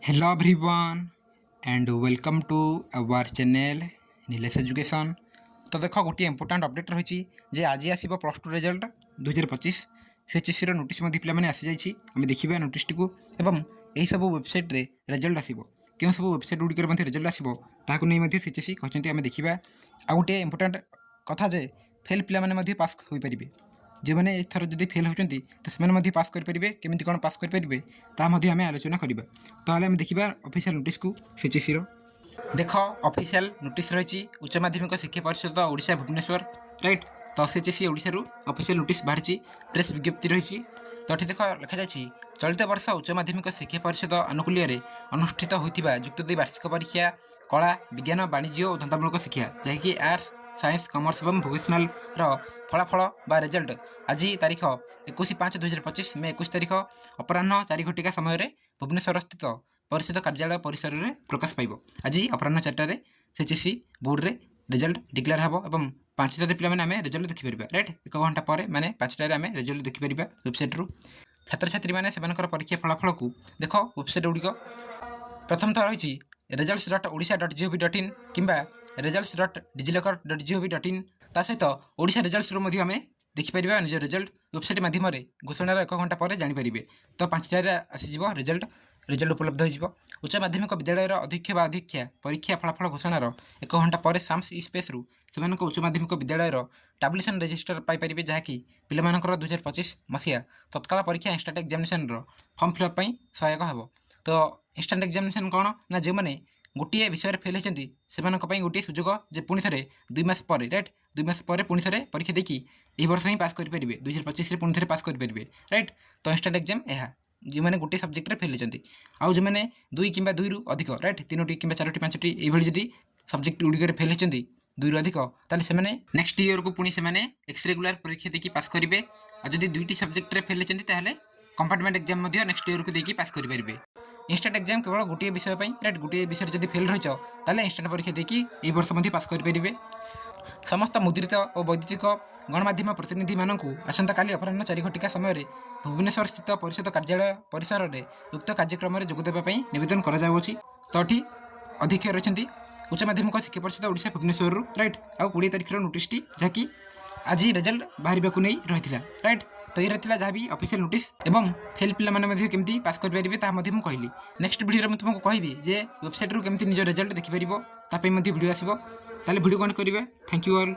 Hello everyone and welcome to our channel Nilesh Education। तो देख गोटे इंपोर्टाट अपडेट रही जे आज आसो प्लस टू रिजल्ट 2025 सीएचएससी नोटिस पे आसी जाइए आम देखा नोटिस टी यही सब वेबसाइट रे रिजल्ट आसो क्यों सब वेबसाइट गुड़िक रिजल्ट आसो नहीं सीएचएससी कहते आम देखा आ गोटे इंपोर्टाट कथा जे फेल पे पास हो पारे जो मैंने एथर जब फेल होती तो से पास करेंगे केमी कौन पास करेंगे ताम आलोचना करवा तो आम देखा ऑफिशियल नोटिस को सीएचएससी देख ऑफिशियल नोटिस रही उच्च माध्यमिक शिक्षा परिषद ओडिशा भुवनेश्वर राइट। तो सीएचएससी ओडिशा ऑफिशियल नोटिस बाहरी प्रेस विज्ञप्ति रही तो ये देख लिखा जाए चलित वर्ष उच्च माध्यमिक शिक्षा परिषद आनुकूल्य अनुष्ठित होता युक्त 2 वार्षिक परीक्षा कला विज्ञान वाणिज्य और धंदामूलक शिक्षा जहाँकि आर्ट्स साइंस कमर्स और भोकेशनाल फलाफल बा रिजल्ट आज तारीख 21/5/2025 मे 21 तारीख अपराह 4 घटिका समय भुवनेश्वर स्थित परिषद कार्यालय परिसर में प्रकाश पाइब। आज अपराह 4टार सीएचएससी बोर्ड रे रिजल्ट डिक्लेयर हम और 5टार पे रिजल्ट देखिपर राइट 1 घंटा पर मैंने 5टार आम रिजल्ट देखिपर वेबसाइट रू छात्र छात्री मैंने परीक्षा फलाफल को देख वेबसाइट गुड़िक प्रथम तो रही results.odisha.gov.in कि results.digilokar.gov.in ता सहित ओडिशा रिजल्ट्स आम देखिपर निज रिजल्ट वेबसाइट मध्यम घोषणार 1 घंटा पर जानीपर तो 5टार आसीज रिजल्ट उपलब्ध हो उच्च माध्यमिक विद्यालय अध्यक्ष व अध्यक्षा परीक्षा फलाफल घोषणार 1 घंटा पर साम्स ई स्पेस रु से उच्च माध्यमिक विद्यालय टाब्लेसन रेजिस्टर पाइपर जहाँकि पिलामानकर 2025 मसीहा तत्काल परीक्षा इंस्टाट एग्जामिनेशन फर्म फिलअप सहायक हो। तो इंस्टाट एग्जामिनेशन कौन ना जो मैंने गोटे विषय फेल होती से गोटे सुजोग जे पुणी थे 2 मास पर राइट 2 मास पर पुणी थे परीक्षा देखी यही वर्ष ही पास करेंगे 2025 पुणी थे पास करेंगे राइट। तो इंस्टाट एग्जाम यह जो मैंने गोटे सब्जेक्ट फेल होती आउ जो मैंने 2 कि 2 रु अधिक राइट 3टी कि 4टी 5टी ये जदि सब्जेक्ट गुड़िक फेल होती 2 रु अधिक ताले से नेक्स्ट ईयर को पुणी से एक्स रेगुलर परीक्षा देखी पास करेंगे और जब 2टी सब्जेक्ट फेल होती कंपार्टमेंट एग्जाम नेक्स्ट ईयर को देखिए पास करेंगे। इंस्टाट एग्जाम केवल गोटे विषय राइट गोटे विषय जब फेल रही इंस्टाट परीक्षा देखिए यही वर्ष पास करेंगे। समस्त मुद्रित और वैद्युतिक गणमाध्यम प्रतिनिधि मानक आसंता काली अपराह 4 घटिका समय भुवनेश्वर स्थित परिषद कार्यालय परिसर में उक्त कार्यक्रम में जोगदेवाई नवेदन कराଯାऊँगी। तो ये अध्यक्ष रही उच्च माध्यमिक शिक्षा परिषद ओडिशा भुवनेश्वर राइट आउ 20 तारीख नोटिस जहाँकि आज रिजल्ट बाहर नहीं रही राइट। तो ये रही जहाँ भी ऑफिशियल नोटिस एवं फेल पे केमती पास करेंगे मुझे कहली नेक्स्ट वीडियो में तुमको कहबी जे वेबसाइट रू केमती निज रिजल्ट देखिपर ताप वीडियो आसो ताले वीडियो कौन करेंगे। Thank you all.